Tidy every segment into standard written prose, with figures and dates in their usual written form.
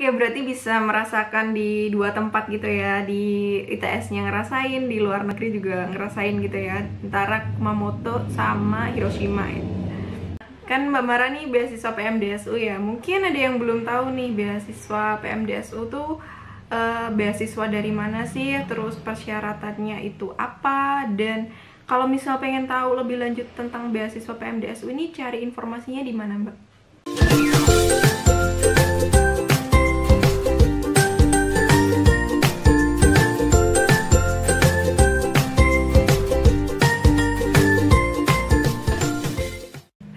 Oke, berarti bisa merasakan di dua tempat gitu ya, di ITS-nya ngerasain, di luar negeri juga ngerasain gitu ya, antara Kumamoto sama Hiroshima ya. Kan Mbak Mara nih beasiswa PMDSU ya, mungkin ada yang belum tahu nih beasiswa PMDSU tuh beasiswa dari mana sih, terus persyaratannya itu apa, dan kalau misal pengen tahu lebih lanjut tentang beasiswa PMDSU ini cari informasinya di mana Mbak?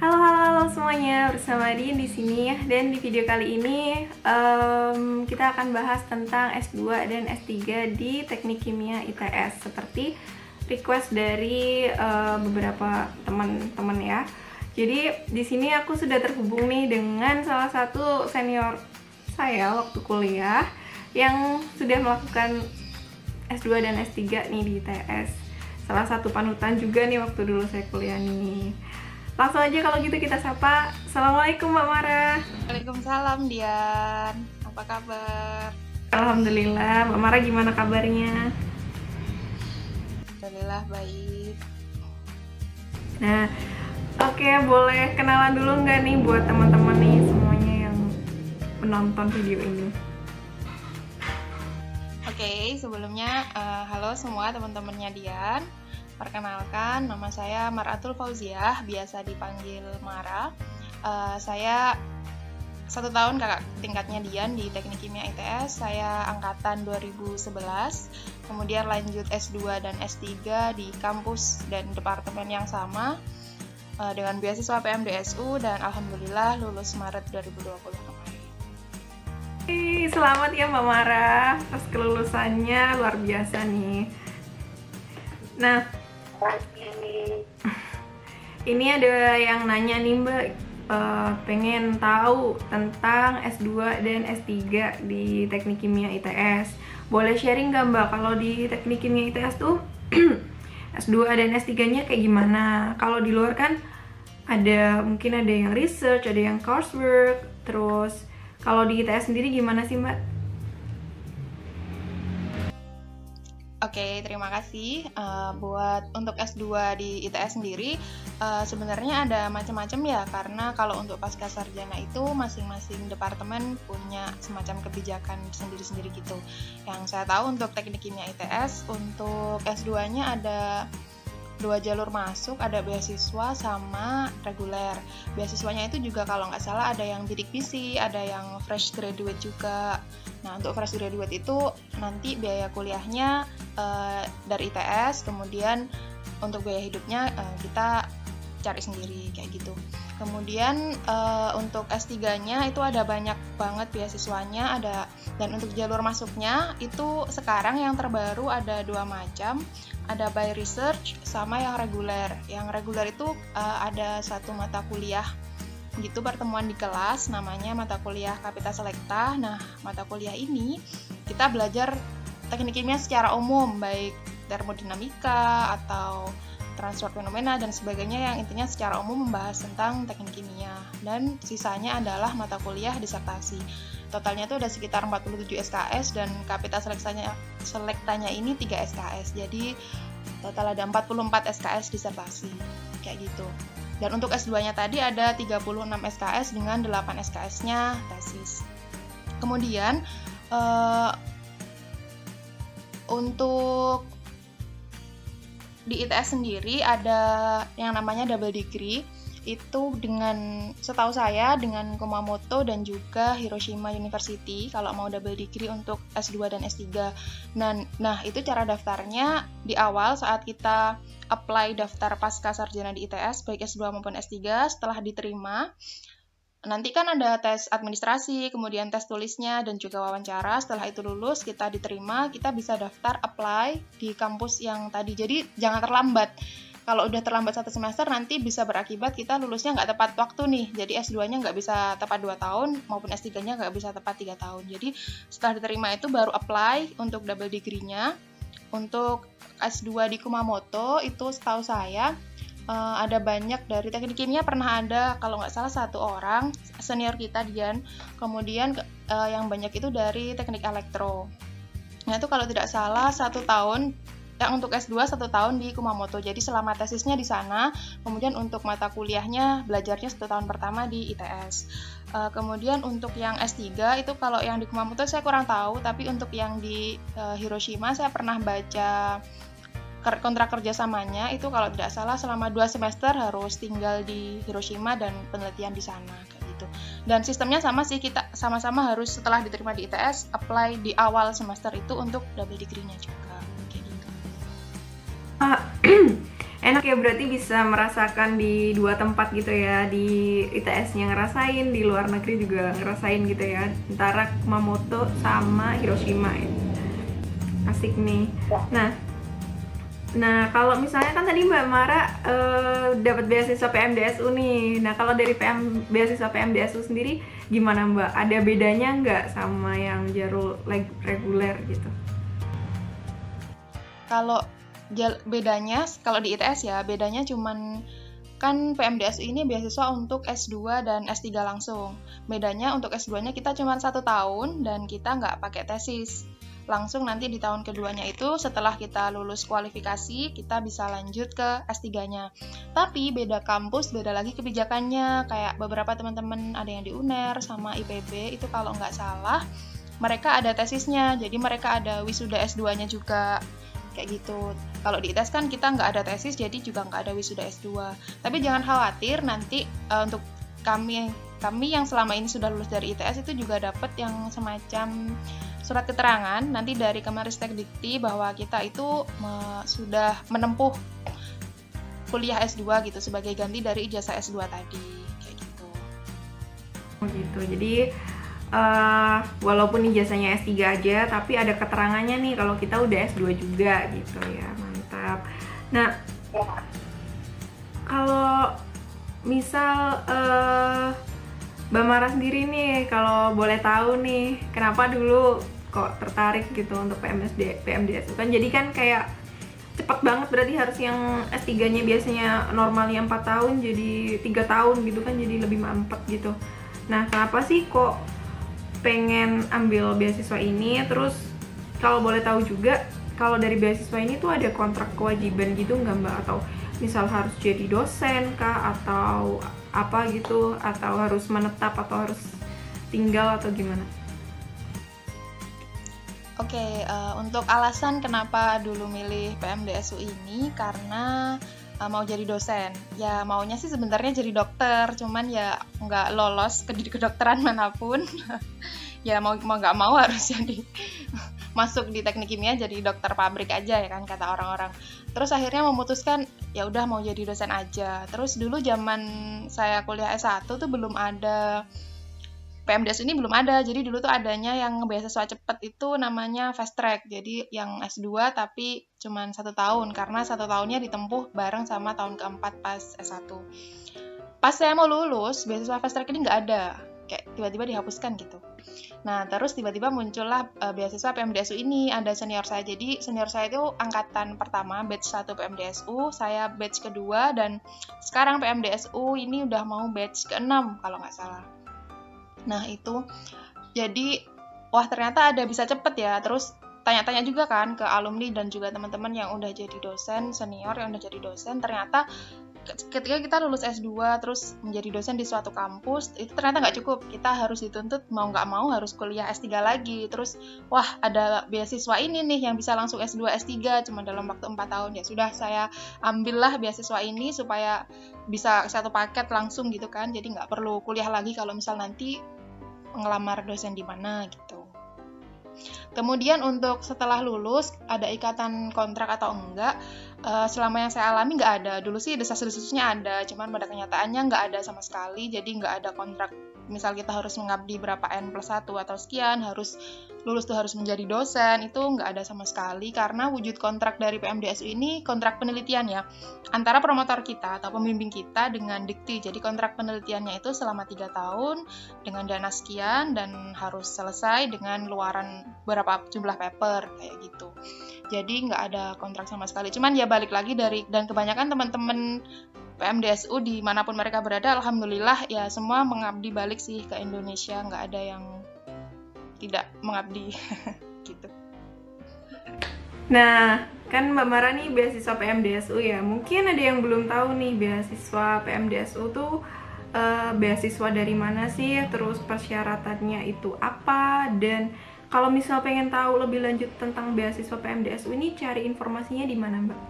Halo semuanya, bersama Dian di sini ya. Dan di video kali ini kita akan bahas tentang S2 dan S3 di Teknik Kimia ITS seperti request dari beberapa teman-teman ya. Jadi di sini aku sudah terhubung nih dengan salah satu senior saya waktu kuliah yang sudah melakukan S2 dan S3 nih di ITS. Salah satu panutan juga nih waktu dulu saya kuliah nih. Langsung aja kalau gitu kita sapa. Assalamualaikum Mbak Mara. Waalaikumsalam Dian. Apa kabar? Alhamdulillah. Mbak Mara gimana kabarnya? Alhamdulillah baik. Nah, oke, boleh kenalan dulu nggak nih buat teman-teman nih semuanya yang menonton video ini? Oke, sebelumnya halo semua teman-temannya Dian. Perkenalkan, nama saya Maratul Fauziah, biasa dipanggil Mara. Saya 1 tahun kakak tingkatnya Dian di Teknik Kimia ITS. Saya angkatan 2011, kemudian lanjut S2 dan S3 di kampus dan departemen yang sama dengan beasiswa PMDSU, dan alhamdulillah lulus Maret 2020 kemarin. Selamat ya Mbak Mara, atas kelulusannya luar biasa nih. Nah, ini ada yang nanya nih Mbak, pengen tahu tentang S2 dan S3 di Teknik Kimia ITS. Boleh sharing nggak Mbak, kalau di Teknik Kimia ITS tuh S2 dan S3-nya kayak gimana? Kalau di luar kan mungkin ada yang research, ada yang coursework, terus kalau di ITS sendiri gimana sih Mbak? Oke, terima kasih. Buat untuk S2 di ITS sendiri, sebenarnya ada macam-macam ya, karena kalau untuk pasca sarjana itu masing-masing departemen punya semacam kebijakan sendiri-sendiri gitu. Yang saya tahu untuk Teknik Kimia ITS, untuk S2-nya ada 2 jalur masuk, ada beasiswa sama reguler. Beasiswanya itu juga kalau nggak salah ada yang bidik misi, ada yang fresh graduate juga. Nah, untuk fresh graduate itu nanti biaya kuliahnya dari ITS, kemudian untuk biaya hidupnya kita cari sendiri kayak gitu. Kemudian untuk S3-nya itu ada banyak banget beasiswanya, dan untuk jalur masuknya itu sekarang yang terbaru ada 2 macam. Ada by research sama yang reguler. Yang reguler itu ada 1 mata kuliah gitu, pertemuan di kelas, namanya mata kuliah Kapita Selekta. Nah, mata kuliah ini kita belajar teknik kimia secara umum, baik termodinamika atau transfer fenomena dan sebagainya, yang intinya secara umum membahas tentang teknik kimia. Dan sisanya adalah mata kuliah disertasi. Totalnya itu ada sekitar 47 SKS, dan Kapita Selektanya ini 3 SKS. Jadi total ada 44 SKS disertasi kayak gitu. Dan untuk S2-nya tadi ada 36 SKS dengan 8 SKS-nya tesis. Kemudian untuk di ITS sendiri ada yang namanya double degree. Itu dengan, setahu saya, dengan Kumamoto dan juga Hiroshima University kalau mau double degree untuk S2 dan S3. Nah, itu cara daftarnya di awal saat kita apply daftar pasca sarjana di ITS, baik S2 maupun S3. Setelah diterima, nanti kan ada tes administrasi, kemudian tes tulisnya, dan juga wawancara. Setelah itu lulus, kita diterima, kita bisa daftar apply di kampus yang tadi. Jadi jangan terlambat. Kalau udah terlambat 1 semester, nanti bisa berakibat kita lulusnya nggak tepat waktu nih. Jadi S2-nya nggak bisa tepat 2 tahun, maupun S3-nya nggak bisa tepat 3 tahun. Jadi setelah diterima itu baru apply untuk double degree-nya. Untuk S2 di Kumamoto, itu setahu saya ada banyak dari teknik kimia, pernah ada kalau nggak salah 1 orang senior kita Dian. Kemudian yang banyak itu dari teknik elektro. Nah itu kalau tidak salah 1 tahun, untuk S2 1 tahun di Kumamoto. Jadi selama tesisnya di sana, kemudian untuk mata kuliahnya belajarnya 1 tahun pertama di ITS. Kemudian untuk yang S3 itu kalau yang di Kumamoto saya kurang tahu, tapi untuk yang di Hiroshima saya pernah baca kontrak kerjasamanya itu kalau tidak salah selama 2 semester harus tinggal di Hiroshima dan penelitian di sana kayak gitu. Dan sistemnya sama sih, kita sama-sama harus setelah diterima di ITS apply di awal semester itu untuk double degree-nya juga kayak gitu. Enak ya, berarti bisa merasakan di 2 tempat gitu ya, di ITS-nya ngerasain, di luar negeri juga ngerasain gitu ya, antara Kumamoto sama Hiroshima ya. Asik nih. Nah, kalau misalnya kan tadi Mbak Mara dapat beasiswa PMDSU nih. Nah, kalau dari beasiswa PMDSU sendiri gimana Mbak? Ada bedanya nggak sama yang jalur reguler gitu? Kalau bedanya, kalau di ITS ya, bedanya cuman kan PMDSU ini beasiswa untuk S2 dan S3 langsung. Bedanya untuk S2-nya kita cuma 1 tahun dan kita nggak pakai tesis. Langsung nanti di tahun keduanya itu setelah kita lulus kualifikasi kita bisa lanjut ke S3-nya. Tapi beda kampus, beda lagi kebijakannya. Kayak beberapa teman-teman ada yang di UNER sama IPB itu kalau nggak salah mereka ada tesisnya, jadi mereka ada wisuda S2-nya juga kayak gitu. Kalau di ITS kan kita nggak ada tesis, jadi juga nggak ada wisuda S2. Tapi jangan khawatir, nanti untuk kami yang selama ini sudah lulus dari ITS itu juga dapat yang semacam surat keterangan nanti dari Kemenristek Dikti bahwa kita itu sudah menempuh kuliah S2 gitu sebagai ganti dari ijazah S2 tadi kayak gitu. Oh gitu. Jadi walaupun ijazahnya S3 aja tapi ada keterangannya nih kalau kita udah S2 juga gitu ya. Mantap. Nah, kalau misal Mbak Mara sendiri nih, kalau boleh tahu nih, kenapa dulu kok tertarik gitu untuk PMDSU? Kan jadi kan kayak cepet banget, berarti harus yang S3-nya biasanya normalnya 4 tahun jadi 3 tahun gitu kan, jadi lebih mampet gitu. Nah, kenapa sih kok pengen ambil beasiswa ini? Terus kalau boleh tahu juga, kalau dari beasiswa ini tuh ada kontrak kewajiban gitu nggak Mbak? Atau misal harus jadi dosen kah? Atau apa gitu, atau harus menetap atau harus tinggal atau gimana? Oke, untuk alasan kenapa dulu milih PMDSU ini karena mau jadi dosen. Ya maunya sih sebenarnya jadi dokter, cuman ya nggak lolos ke kedokteran manapun. Ya mau nggak mau harus jadi masuk di teknik kimia jadi dokter pabrik aja ya kan kata orang-orang. Terus akhirnya memutuskan ya udah mau jadi dosen aja. Terus dulu zaman saya kuliah S1 tuh belum ada PMDS ini, belum ada. Jadi dulu tuh adanya yang beasiswa cepet itu namanya fast track. Jadi yang S2 tapi cuman 1 tahun karena 1 tahunnya ditempuh bareng sama tahun keempat pas S1. Pas saya mau lulus, beasiswa fast track ini nggak ada. Kayak tiba-tiba dihapuskan gitu. Nah, terus tiba-tiba muncullah beasiswa PMDSU ini, ada senior saya. Jadi, senior saya itu angkatan pertama, batch 1 PMDSU, saya batch kedua, dan sekarang PMDSU ini udah mau batch ke-6, kalau nggak salah. Nah, itu, jadi, wah ternyata ada bisa cepet ya. Terus, tanya-tanya juga kan ke alumni dan juga teman-teman yang udah jadi dosen, senior yang udah jadi dosen, ternyata ketika kita lulus S2 terus menjadi dosen di suatu kampus itu ternyata nggak cukup, kita harus dituntut mau nggak mau harus kuliah S3 lagi. Terus wah ada beasiswa ini nih yang bisa langsung S2 S3 cuma dalam waktu 4 tahun. Ya sudah, saya ambillah beasiswa ini supaya bisa satu paket langsung gitu kan, jadi nggak perlu kuliah lagi kalau misal nanti ngelamar dosen di mana gitu. Kemudian untuk setelah lulus ada ikatan kontrak atau enggak, selama yang saya alami nggak ada. Dulu sih desas-desusnya ada, cuman pada kenyataannya nggak ada sama sekali. Jadi nggak ada kontrak, misal kita harus mengabdi berapa N+1 atau sekian, harus lulus tuh harus menjadi dosen, itu nggak ada sama sekali. Karena wujud kontrak dari PMDSU ini kontrak penelitian ya, antara promotor kita atau pembimbing kita dengan Dikti. Jadi kontrak penelitiannya itu selama 3 tahun dengan dana sekian dan harus selesai dengan luaran berapa jumlah paper kayak gitu. Jadi nggak ada kontrak sama sekali. Cuman ya balik lagi dan kebanyakan teman-teman PMDSU dimanapun mereka berada, alhamdulillah ya semua mengabdi balik sih ke Indonesia, nggak ada yang tidak mengabdi gitu. Nah, kan Mbak Mara nih beasiswa PMDSU ya. Mungkin ada yang belum tahu nih beasiswa PMDSU tuh beasiswa dari mana sih, terus persyaratannya itu apa, dan kalau misal pengen tahu lebih lanjut tentang beasiswa PMDSU ini cari informasinya di mana, Mbak?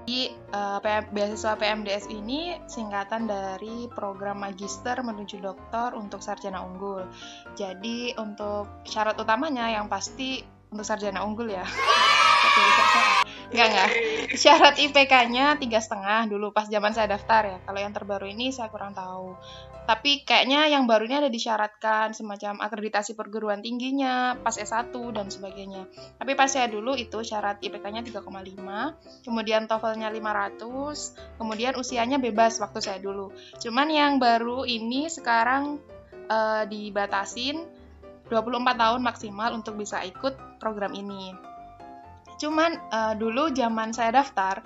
Jadi beasiswa PMDS ini singkatan dari program magister menuju doktor untuk sarjana unggul. Jadi untuk syarat utamanya yang pasti untuk sarjana unggul ya. Enggak. Syarat IPK-nya 3,5 dulu pas zaman saya daftar ya. Kalau yang terbaru ini saya kurang tahu. Tapi kayaknya yang baru ini ada disyaratkan semacam akreditasi perguruan tingginya, pas S1 dan sebagainya. Tapi pas saya dulu itu syarat IPK-nya 3,5, kemudian TOEFL-nya 500, kemudian usianya bebas waktu saya dulu. Cuman yang baru ini sekarang dibatasin 24 tahun maksimal untuk bisa ikut program ini. Cuman dulu zaman saya daftar,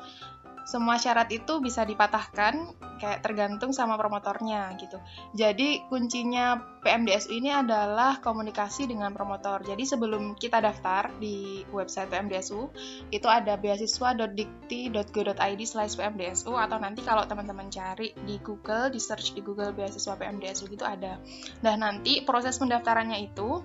semua syarat itu bisa dipatahkan, kayak tergantung sama promotornya gitu. Jadi kuncinya PMDSU ini adalah komunikasi dengan promotor. Jadi sebelum kita daftar di website PMDSU, itu ada beasiswa.dikti.go.id/PMDSU, atau nanti kalau teman-teman cari di Google, di search di Google beasiswa PMDSU gitu ada. Nah nanti proses pendaftarannya itu,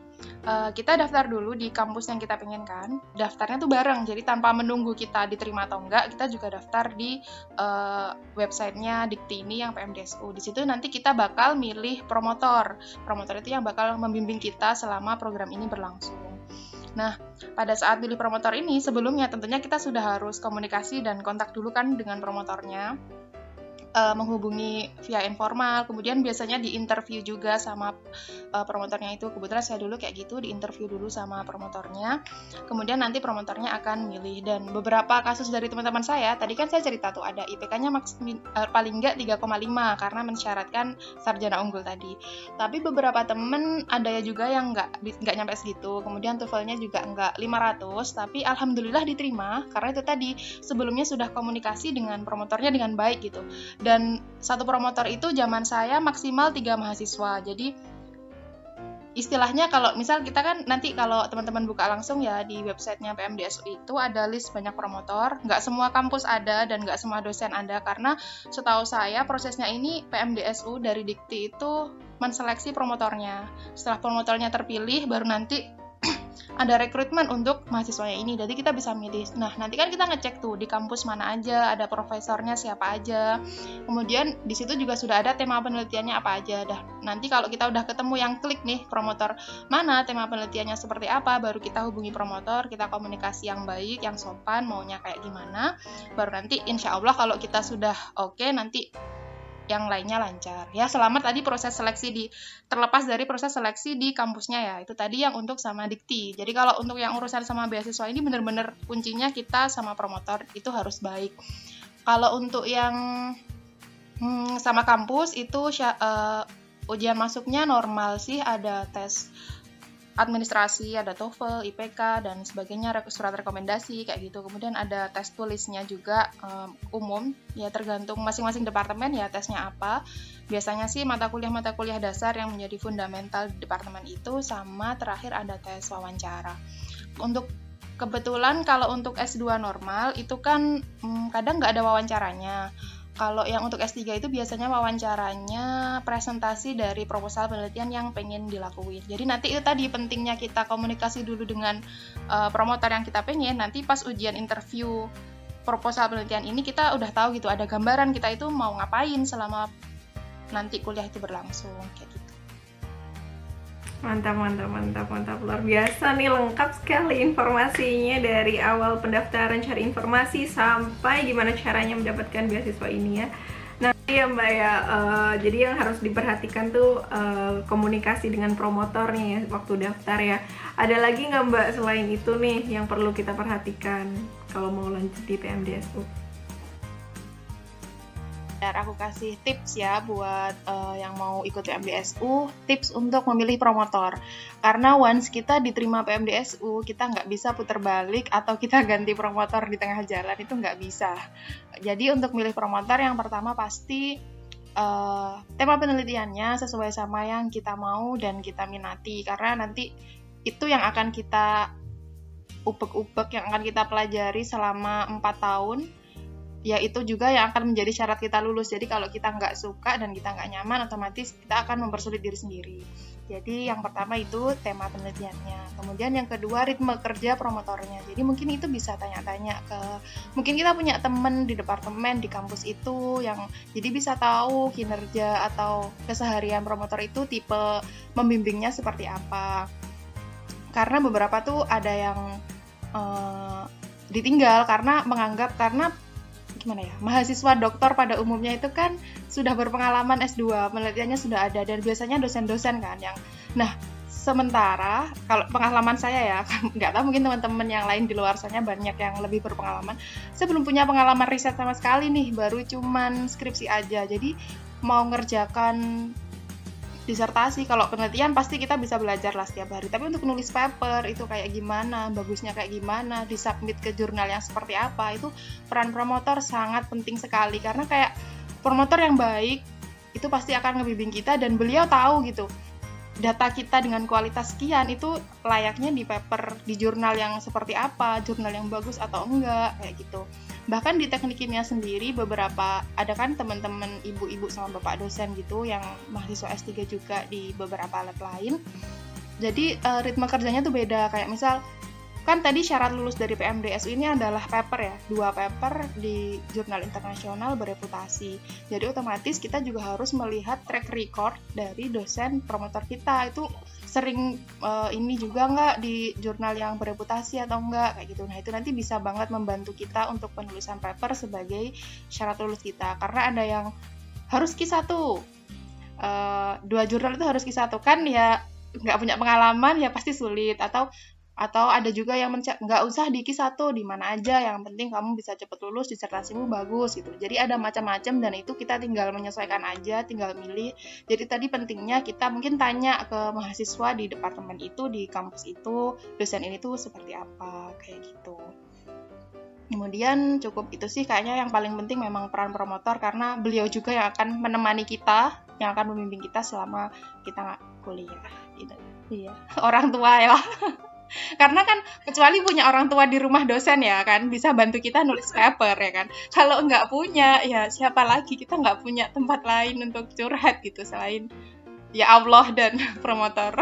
kita daftar dulu di kampus yang kita penginkan. Daftarnya tuh bareng, jadi tanpa menunggu kita diterima atau enggak, kita juga daftar di websitenya Dikti ini yang PMDSU. Di situ nanti kita bakal milih promotor. Promotor itu yang bakal membimbing kita selama program ini berlangsung. Nah, pada saat pilih promotor ini, sebelumnya tentunya kita sudah harus komunikasi dan kontak dulu kan dengan promotornya. Menghubungi via informal, kemudian biasanya diinterview juga sama promotornya itu. Kebetulan saya dulu kayak gitu, diinterview dulu sama promotornya, kemudian nanti promotornya akan milih. Dan beberapa kasus dari teman-teman saya, tadi kan saya cerita tuh ada IPK-nya paling nggak 3,5 karena mensyaratkan sarjana unggul tadi. Tapi beberapa temen ada ya juga yang nggak nyampe segitu, kemudian TOEFL-nya juga nggak 500, tapi alhamdulillah diterima karena itu tadi sebelumnya sudah komunikasi dengan promotornya dengan baik gitu. Dan satu promotor itu zaman saya maksimal 3 mahasiswa. Jadi istilahnya kalau misal kita kan nanti kalau teman-teman buka langsung ya di websitenya PMDSU itu ada list banyak promotor. Nggak semua kampus ada dan nggak semua dosen ada, karena setahu saya prosesnya ini PMDSU dari Dikti itu menseleksi promotornya. Setelah promotornya terpilih baru nanti ada rekrutmen untuk mahasiswanya ini, jadi kita bisa milih. Nah, nanti kan kita ngecek tuh di kampus mana aja, ada profesornya siapa aja, kemudian di situ juga sudah ada tema penelitiannya apa aja. Dah, nanti kalau kita udah ketemu yang klik nih promotor mana, tema penelitiannya seperti apa, baru kita hubungi promotor, kita komunikasi yang baik, yang sopan, maunya kayak gimana, baru nanti insya Allah kalau kita sudah oke, nanti yang lainnya lancar ya, selama tadi proses seleksi terlepas dari proses seleksi di kampusnya ya. Itu tadi yang untuk sama Dikti. Jadi kalau untuk yang urusan sama beasiswa ini benar-benar kuncinya kita sama promotor itu harus baik. Kalau untuk yang sama kampus itu ujian masuknya normal sih, ada tes administrasi, ada TOEFL, IPK, dan sebagainya, surat rekomendasi, kayak gitu. Kemudian ada tes tulisnya juga umum, ya tergantung masing-masing departemen ya tesnya apa. Biasanya sih mata kuliah dasar yang menjadi fundamental di departemen itu, sama terakhir ada tes wawancara. Untuk kebetulan kalau untuk S2 normal itu kan kadang nggak ada wawancaranya. Kalau yang untuk S3 itu biasanya wawancaranya presentasi dari proposal penelitian yang pengen dilakuin. Jadi nanti itu tadi pentingnya kita komunikasi dulu dengan promotor yang kita pengen. Nanti pas ujian interview proposal penelitian ini kita udah tahu gitu, ada gambaran kita itu mau ngapain selama nanti kuliah itu berlangsung kayak gitu. Mantap, luar biasa nih, lengkap sekali informasinya dari awal pendaftaran, cari informasi sampai gimana caranya mendapatkan beasiswa ini ya. Nah ya Mbak ya, jadi yang harus diperhatikan tuh komunikasi dengan promotornya ya waktu daftar ya. Ada lagi nggak Mbak selain itu nih yang perlu kita perhatikan kalau mau lanjut di PMDSU? Aku kasih tips ya buat yang mau ikut PMDSU, tips untuk memilih promotor. Karena once kita diterima PMDSU, kita nggak bisa putar balik atau kita ganti promotor di tengah jalan, itu nggak bisa. Jadi untuk milih promotor yang pertama pasti tema penelitiannya sesuai sama yang kita mau dan kita minati, karena nanti itu yang akan kita ubek-ubek, yang akan kita pelajari selama 4 tahun, ya itu juga yang akan menjadi syarat kita lulus. Jadi kalau kita nggak suka dan kita nggak nyaman, otomatis kita akan mempersulit diri sendiri. Jadi yang pertama itu tema penelitiannya. Kemudian yang kedua, ritme kerja promotornya. Jadi mungkin itu bisa tanya-tanya ke, mungkin kita punya teman di departemen di kampus itu yang jadi bisa tahu kinerja atau keseharian promotor itu tipe membimbingnya seperti apa. Karena beberapa tuh ada yang ditinggal karena menganggap, karena gimana ya, mahasiswa doktor pada umumnya itu kan sudah berpengalaman S2, penelitiannya sudah ada, dan biasanya dosen-dosen kan yang, nah sementara kalau pengalaman saya ya, nggak tahu mungkin teman-teman yang lain di luar sana banyak yang lebih berpengalaman, saya belum punya pengalaman riset sama sekali nih, baru cuman skripsi aja, jadi mau ngerjakan disertasi, kalau penelitian pasti kita bisa belajar lah setiap hari, tapi untuk nulis paper itu kayak gimana, bagusnya kayak gimana, disubmit ke jurnal yang seperti apa, itu peran promotor sangat penting sekali, karena kayak promotor yang baik itu pasti akan ngebimbing kita, dan beliau tahu gitu data kita dengan kualitas sekian itu layaknya di paper di jurnal yang seperti apa, jurnal yang bagus atau enggak, kayak gitu. Bahkan di teknik kimia sendiri beberapa, ada kan teman-teman ibu-ibu sama bapak dosen gitu yang mahasiswa S3 juga di beberapa lab lain. Jadi ritme kerjanya tuh beda, kayak misal kan tadi syarat lulus dari PMDSU ini adalah paper ya, 2 paper di jurnal internasional bereputasi. Jadi otomatis kita juga harus melihat track record dari dosen promotor kita, itu sering ini juga nggak di jurnal yang bereputasi atau enggak, kayak gitu. Nah itu nanti bisa banget membantu kita untuk penulisan paper sebagai syarat lulus kita, karena ada yang harus Q1, 2 jurnal itu harus Q1 kan ya, nggak punya pengalaman ya pasti sulit, atau ada juga yang nggak usah di Q1, di mana aja, yang penting kamu bisa cepet lulus, disertasimu bagus gitu. Jadi ada macam-macam, dan itu kita tinggal menyesuaikan aja, tinggal milih. Jadi tadi pentingnya kita mungkin tanya ke mahasiswa di departemen itu, di kampus itu, dosen ini tuh seperti apa, kayak gitu. Kemudian cukup itu sih kayaknya yang paling penting, memang peran promotor, karena beliau juga yang akan menemani kita, yang akan membimbing kita selama kita kuliah gitu. Iya, orang tua ya. Karena kan kecuali punya orang tua di rumah dosen ya kan, bisa bantu kita nulis paper ya kan. Kalau nggak punya, ya siapa lagi, kita nggak punya tempat lain untuk curhat gitu selain ya Allah dan promotor.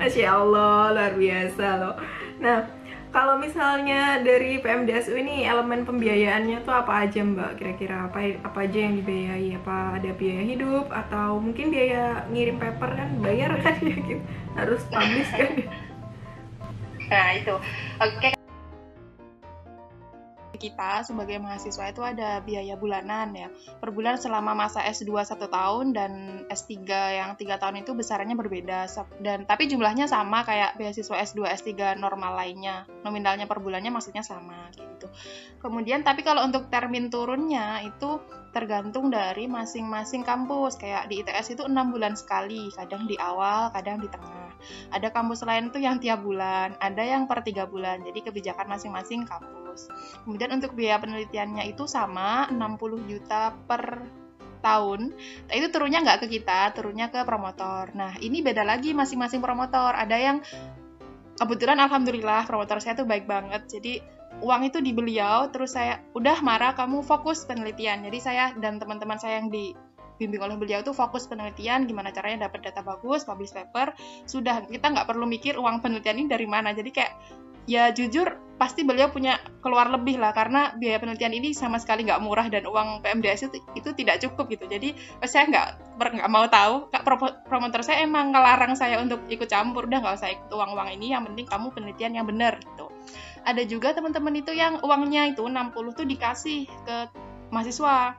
Masya Allah, luar biasa loh. Nah, kalau misalnya dari PMDSU ini elemen pembiayaannya tuh apa aja Mbak? Kira-kira apa aja yang dibiayai? Apa ada biaya hidup atau mungkin biaya ngirim paper kan bayar kan ya gitu, harus publish kan? Nah itu, oke. Kita sebagai mahasiswa itu ada biaya bulanan ya, per bulan selama masa S2 1 tahun dan S3 yang 3 tahun itu besarannya berbeda, dan tapi jumlahnya sama kayak beasiswa S2 S3 normal lainnya, nominalnya per bulannya maksudnya sama gitu. Kemudian tapi kalau untuk termin turunnya itu tergantung dari masing-masing kampus, kayak di ITS itu 6 bulan sekali, kadang di awal, kadang di tengah. Ada kampus lain tuh yang tiap bulan, ada yang per 3 bulan, jadi kebijakan masing-masing kampus. Kemudian untuk biaya penelitiannya itu sama, 60 juta per tahun. Nah, itu turunnya nggak ke kita, turunnya ke promotor. Nah, ini beda lagi masing-masing promotor. Ada yang kebetulan alhamdulillah promotor saya tuh baik banget. Jadi uang itu di beliau, terus saya udah marah, kamu fokus penelitian. Jadi saya dan teman-teman saya yang dibimbing oleh beliau tuh fokus penelitian, gimana caranya dapat data bagus, publish paper. Sudah, kita nggak perlu mikir uang penelitian ini dari mana. Jadi kayak ya jujur pasti beliau punya keluar lebih lah, karena biaya penelitian ini sama sekali nggak murah dan uang PMDS itu tidak cukup gitu. Jadi saya nggak mau tahu, promotor saya emang ngelarang saya untuk ikut campur, udah nggak usah ikut uang ini, yang penting kamu penelitian yang benar gitu. Ada juga teman-teman itu yang uangnya itu 60 tuh dikasih ke mahasiswa.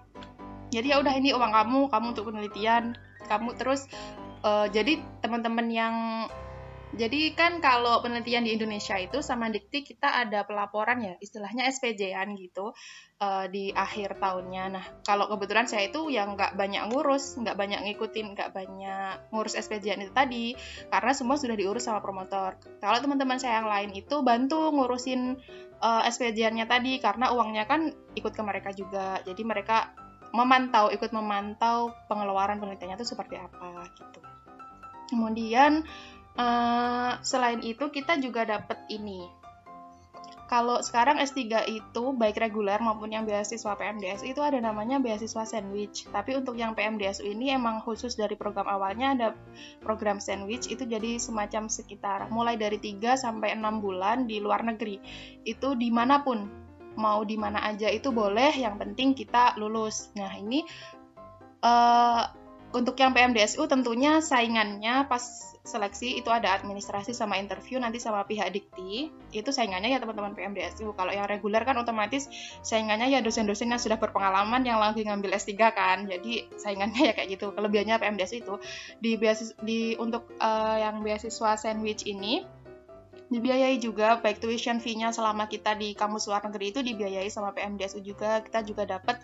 Jadi ya udah, ini uang kamu untuk penelitian kamu. Terus jadi teman-teman yang, jadi kan kalau penelitian di Indonesia itu sama Dikti kita ada pelaporan ya, istilahnya SPJ-an gitu di akhir tahunnya. Nah kalau kebetulan saya itu yang nggak banyak ngurus SPJ-an itu tadi, karena semua sudah diurus sama promotor. Kalau teman-teman saya yang lain itu bantu ngurusin SPJ-annya tadi, karena uangnya kan ikut ke mereka juga, jadi mereka ikut memantau pengeluaran penelitiannya itu seperti apa gitu. Kemudian selain itu kita juga dapat ini. Kalau sekarang S3 itu baik reguler maupun yang beasiswa PMDSU itu ada namanya beasiswa sandwich. Tapi untuk yang PMDSU ini emang khusus dari program awalnya ada program sandwich, itu jadi semacam sekitar mulai dari 3 sampai 6 bulan di luar negeri. Itu dimanapun, mau di mana aja itu boleh, yang penting kita lulus. Nah ini untuk yang PMDSU tentunya saingannya pas seleksi itu ada administrasi sama interview nanti sama pihak dikti, itu saingannya ya teman-teman PMDSU. Kalau yang reguler kan otomatis saingannya ya dosen-dosen yang sudah berpengalaman yang lagi ngambil S3 kan, jadi saingannya ya kayak gitu. Kelebihannya PMDSU itu untuk yang beasiswa sandwich ini dibiayai juga, baik tuition fee-nya selama kita di kampus luar negeri itu dibiayai sama PMDSU juga. Kita juga dapat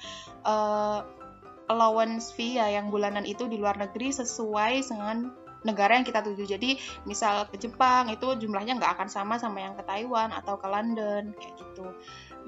allowance fee ya yang bulanan itu di luar negeri sesuai dengan negara yang kita tuju. Jadi misal ke Jepang itu jumlahnya nggak akan sama yang ke Taiwan atau ke London kayak gitu.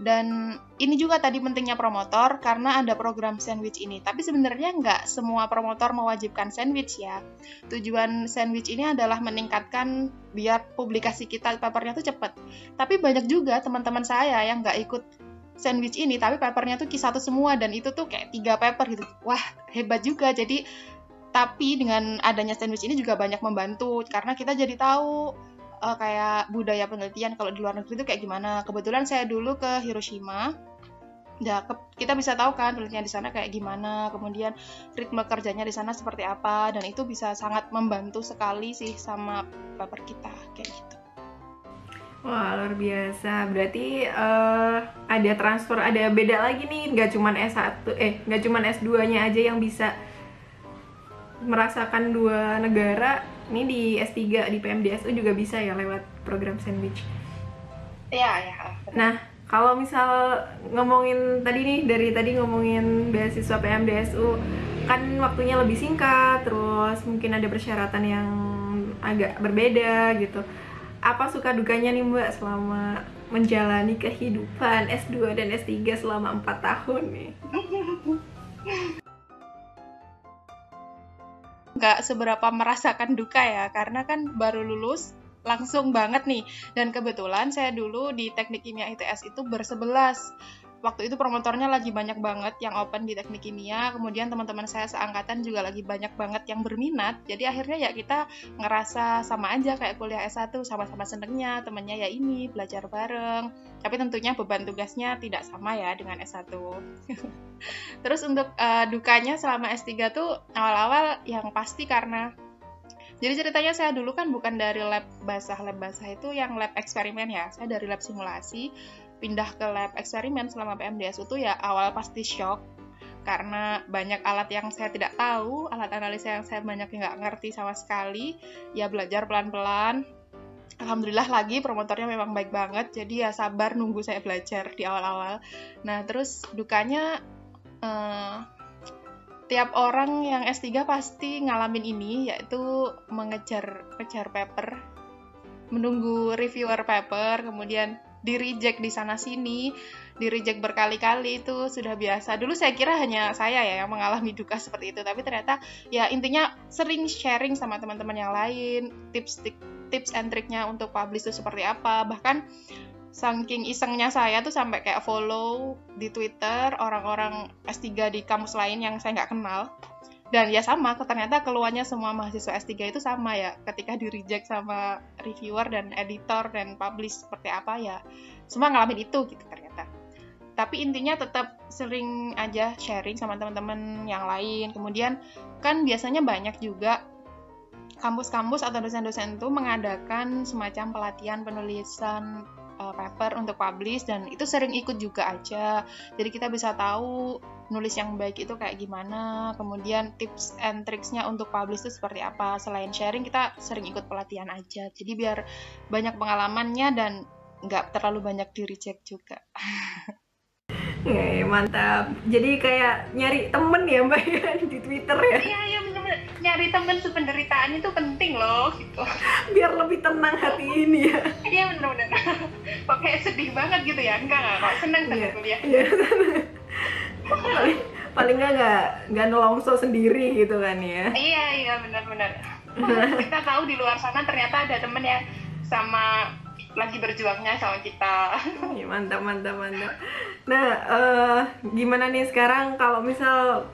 Dan ini juga tadi pentingnya promotor karena ada program sandwich ini. Tapi sebenarnya nggak semua promotor mewajibkan sandwich ya. Tujuan sandwich ini adalah meningkatkan biar publikasi kita papernya tuh cepat. Tapi banyak juga teman-teman saya yang nggak ikut sandwich ini tapi papernya tuh Q1 semua dan itu tuh kayak 3 paper gitu. Wah, hebat juga. Tapi dengan adanya sandwich ini juga banyak membantu karena kita jadi tahu kayak budaya penelitian kalau di luar negeri itu kayak gimana. Kebetulan saya dulu ke Hiroshima. Ya, kita bisa tahu kan penelitian di sana kayak gimana, kemudian ritme kerjanya di sana seperti apa, dan itu bisa sangat membantu sekali sih sama paper kita kayak gitu. Wah, luar biasa. Berarti ada transfer, ada beda lagi nih, nggak cuman nggak cuman S2-nya aja yang bisa merasakan dua negara. Ini di S3 di PMDSU juga bisa ya lewat program sandwich. Iya, ya. Nah, kalau misal ngomongin tadi nih, dari tadi ngomongin beasiswa PMDSU, kan waktunya lebih singkat, terus mungkin ada persyaratan yang agak berbeda gitu. Apa suka dukanya nih Mbak selama menjalani kehidupan S2 dan S3 selama 4 tahun nih? Nggak seberapa merasakan duka ya, karena kan baru lulus langsung banget nih. Dan kebetulan saya dulu di Teknik Kimia ITS itu bersebelas. Waktu itu promotornya lagi banyak banget yang open di teknik kimia, kemudian teman-teman saya seangkatan juga lagi banyak banget yang berminat, jadi akhirnya ya kita ngerasa sama aja kayak kuliah S1, sama-sama senengnya, temennya ya ini, belajar bareng, tapi tentunya beban tugasnya tidak sama ya dengan S1. Terus untuk dukanya selama S3 tuh awal-awal yang pasti karena jadi ceritanya saya dulu kan bukan dari lab basah itu yang lab eksperimen ya, saya dari lab simulasi pindah ke lab eksperimen selama PMDSU tuh ya awal pasti shock karena banyak alat yang saya tidak tahu, alat analisa yang saya banyak nggak ngerti sama sekali, ya belajar pelan-pelan. Alhamdulillah lagi promotornya memang baik banget, jadi ya sabar nunggu saya belajar di awal-awal. Nah terus dukanya tiap orang yang S3 pasti ngalamin ini, yaitu mengejar paper, menunggu reviewer paper, kemudian di-reject di sana-sini, di-reject berkali-kali, itu sudah biasa. Dulu saya kira hanya saya ya yang mengalami duka seperti itu, tapi ternyata ya intinya sering sharing sama teman-teman yang lain, tips and triknya untuk publish itu seperti apa. Bahkan saking isengnya saya tuh sampai kayak follow di Twitter orang-orang S3 di kampus lain yang saya nggak kenal. Dan ya sama, ternyata keluhannya semua mahasiswa S3 itu sama ya, ketika di-reject sama reviewer dan editor dan publish seperti apa ya, semua ngalamin itu gitu ternyata. Tapi intinya tetap sering aja sharing sama teman-teman yang lain. Kemudian kan biasanya banyak juga kampus-kampus atau dosen-dosen itu mengadakan semacam pelatihan penulisan paper untuk publish, dan itu sering ikut juga aja. Jadi kita bisa tahu nulis yang baik itu kayak gimana, kemudian tips and tricksnya untuk publish itu seperti apa. Selain sharing, kita sering ikut pelatihan aja. Jadi biar banyak pengalamannya dan nggak terlalu banyak di-reject juga. Mantap. Jadi kayak nyari temen ya Mbak ya di Twitter ya? Iya bener-bener. Nyari temen sependeritaan itu penting loh gitu. Biar lebih tenang hati ini ya. Iya bener-bener. Kok kayak sedih banget gitu ya? Enggak kok seneng kuliah. Iya. paling nggak nelongso sendiri gitu kan ya. Iya benar-benar. Kita tahu di luar sana ternyata ada temen yang sama lagi berjuangnya sama kita. Ya, mantap. Nah, gimana nih sekarang kalau misal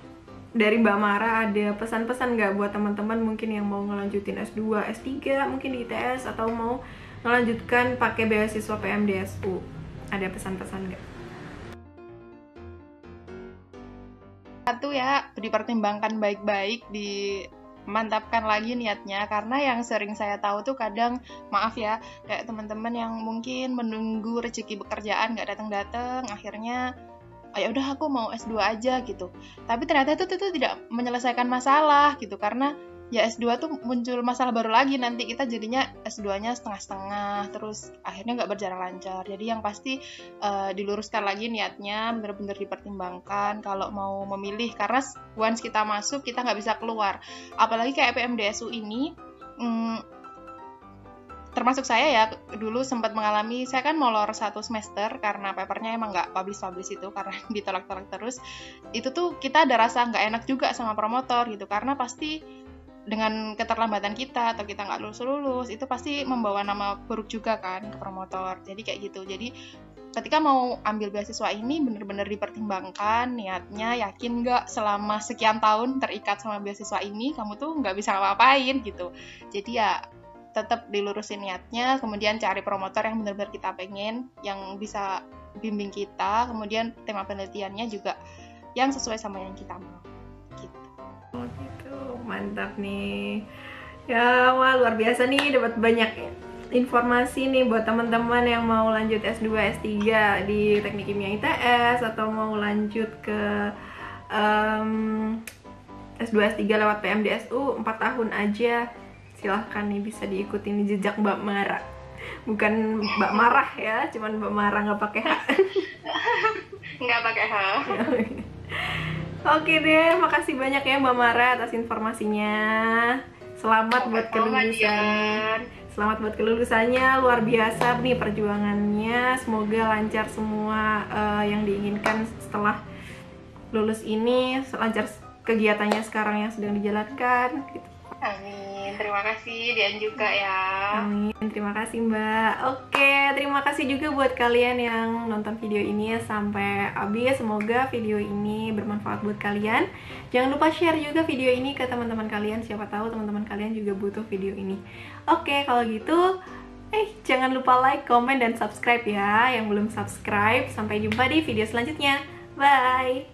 dari Mbak Mara ada pesan-pesan nggak buat teman-teman mungkin yang mau ngelanjutin S2, S3 mungkin di ITS atau mau ngelanjutkan pakai beasiswa PMDSU? Ada pesan-pesan nggak? Satu ya, dipertimbangkan baik-baik, dimantapkan lagi niatnya, karena yang sering saya tahu tuh kadang, maaf ya, kayak teman-teman yang mungkin menunggu rezeki pekerjaan nggak datang-datang, akhirnya ya udah aku mau S2 aja gitu. Tapi ternyata itu tidak menyelesaikan masalah gitu, karena ya S2 tuh muncul masalah baru lagi, nanti kita jadinya S2-nya setengah-setengah, terus akhirnya nggak berjalan lancar. Jadi yang pasti diluruskan lagi niatnya, benar-benar dipertimbangkan kalau mau memilih, karena once kita masuk kita nggak bisa keluar. Apalagi kayak PMDSU ini, termasuk saya ya, dulu sempat mengalami, saya kan molor 1 semester karena papernya emang nggak publish itu, karena ditolak-tolak terus. Itu tuh kita ada rasa nggak enak juga sama promotor gitu, karena pasti dengan keterlambatan kita atau kita nggak lulus itu pasti membawa nama buruk juga kan ke promotor. Jadi kayak gitu. Jadi ketika mau ambil beasiswa ini benar-benar dipertimbangkan niatnya, yakin nggak selama sekian tahun terikat sama beasiswa ini kamu tuh nggak bisa ngapain gitu. Jadi ya tetap dilurusin niatnya, kemudian cari promotor yang benar-benar kita pengen, yang bisa bimbing kita, kemudian tema penelitiannya juga yang sesuai sama yang kita mau. Oh gitu, mantap nih. Ya, wah luar biasa nih, dapat banyak informasi nih buat teman-teman yang mau lanjut S2, S3 di Teknik Kimia ITS atau mau lanjut ke S2, S3 lewat PMDSU 4 tahun aja. Silahkan nih, bisa diikutin jejak Mbak Mara. Bukan Mbak Marah ya, cuman Mbak Mara nggak pakai H. Nggak pakai H. Oke deh, makasih banyak ya Mbak Mara atas informasinya. Selamat buat kelulusan. Selamat buat kelulusannya, luar biasa nih perjuangannya. Semoga lancar semua yang diinginkan setelah lulus ini, lancar kegiatannya sekarang yang sedang dijalankan. Gitu. Amin, terima kasih Dian juga ya. Amin, terima kasih Mbak. Oke, terima kasih juga buat kalian yang nonton video ini sampai habis. Semoga video ini bermanfaat buat kalian. Jangan lupa share juga video ini ke teman-teman kalian. Siapa tahu teman-teman kalian juga butuh video ini. Oke, kalau gitu jangan lupa like, comment, dan subscribe ya. Yang belum subscribe, sampai jumpa di video selanjutnya. Bye!